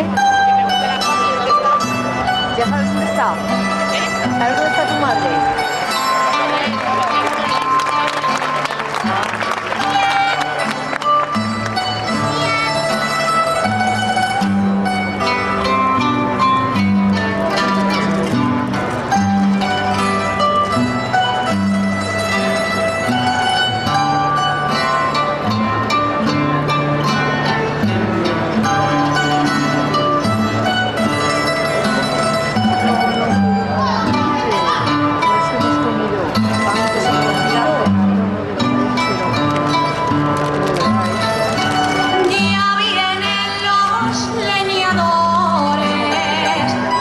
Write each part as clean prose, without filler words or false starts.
¿Eh? ¿Ya sabes dónde está? ¿Sabes dónde está tu madre? Ya vienen los leñadores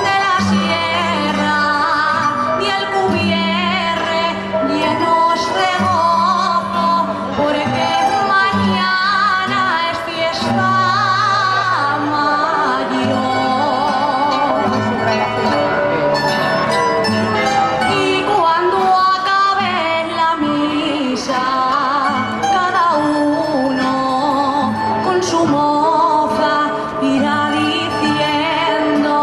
de la sierra y el cubierre llenos de gozo, porque mañana es fiesta mayor. Y cuando acabe la misa, cada uno con su moza irá diciendo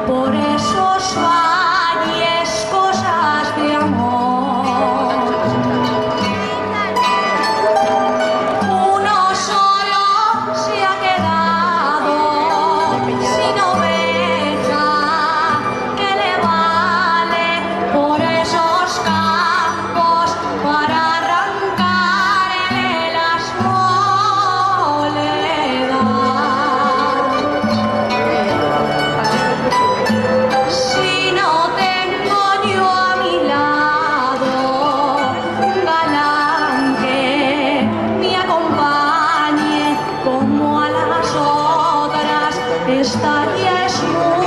por esos valles cosas de amor. Uno solo se ha quedado sin oveja, que le vale por esos campos para arrancarle las moledas. Si no tengo yo a mi lado un galán que me acompañe como a las otras, esta ya es muy